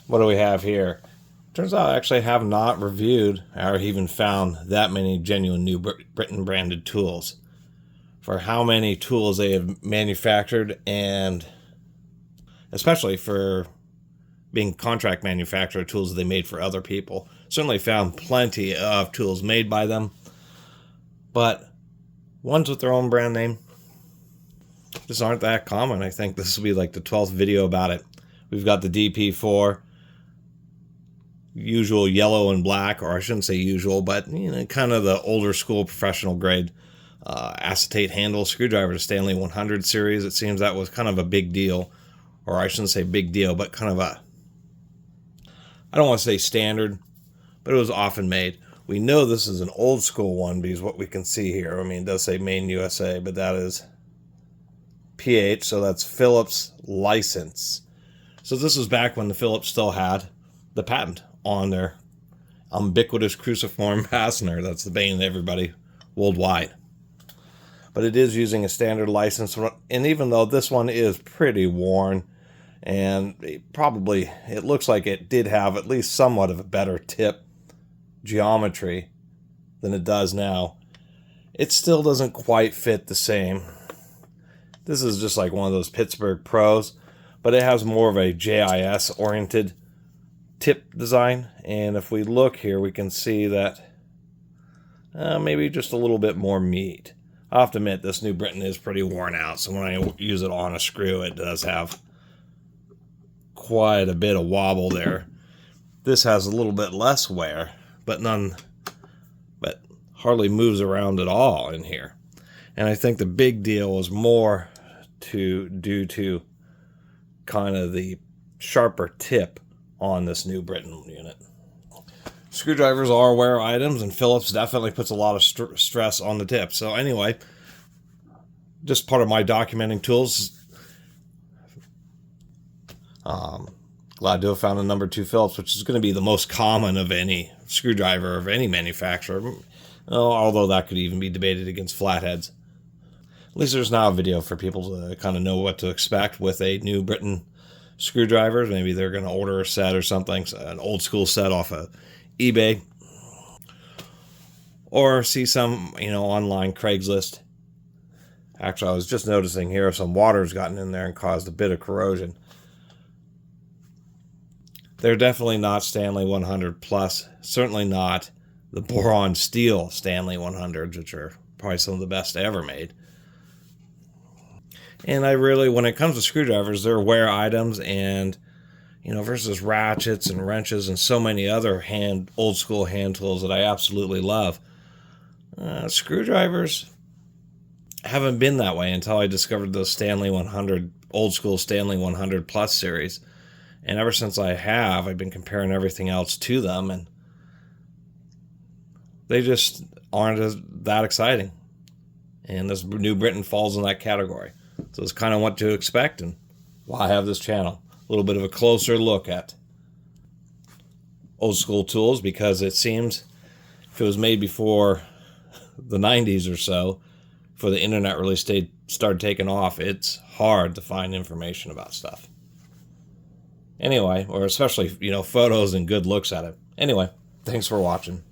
what do we have here? Turns out I actually have not reviewed or even found that many genuine New Britain branded tools. For how many tools they have manufactured, and especially for being contract manufacturer tools they made for other people. Certainly found plenty of tools made by them, but ones with their own brand name just aren't that common. I think this will be like the 12th video about it. We've got the DP4, usual yellow and black, or I shouldn't say usual, but kind of the older school professional grade acetate handle screwdriver, the Stanley 100 series. It seems that was kind of a big deal, or I shouldn't say big deal, but kind of a, I don't want to say standard, but it was often made. We know this is an old school one because what we can see here, I mean, it does say Made in USA, but that is PH, so that's Phillips license. So this was back when the Phillips still had the patent on their ubiquitous cruciform fastener. That's the bane of everybody worldwide. But it is using a standard license, and even though this one is pretty worn, and it looks like it did have at least somewhat of a better tip geometry than it does now, it still doesn't quite fit the same. This is just like one of those Pittsburgh Pros, but it has more of a JIS oriented tip design. And if we look here, we can see that maybe just a little bit more meat. I have to admit, this New Britain is pretty worn out, so when I use it on a screw, it does have quite a bit of wobble there. This has a little bit less wear, but hardly moves around at all in here. And I think the big deal was more due to kind of the sharper tip on this New Britain unit. Screwdrivers are wear items, and Phillips definitely puts a lot of stress on the tip. So anyway, just part of my documenting tools. Glad to have found a number 2 Phillips, which is going to be the most common of any screwdriver of any manufacturer, although that could even be debated against flatheads. At least there's now a video for people to kind of know what to expect with a New Britain screwdriver. Maybe they're going to order a set or something, an old school set off of eBay, or see some, online Craigslist. Actually, I was just noticing here some water's gotten in there and caused a bit of corrosion. They're definitely not Stanley 100 Plus, certainly not the boron steel Stanley 100s, which are probably some of the best ever made. And when it comes to screwdrivers, they're wear items, and versus ratchets and wrenches and so many other old school hand tools that I absolutely love. Screwdrivers haven't been that way until I discovered those Stanley 100, old school Stanley 100 Plus series. And ever since I've been comparing everything else to them, and they just aren't that exciting. And this New Britain falls in that category. So it's kind of what to expect, and why I have this channel. A little bit of a closer look at old school tools, because it seems if it was made before the 90s or so, before the internet really started taking off, it's hard to find information about stuff. Anyway, or especially, photos and good looks at it. Anyway, thanks for watching.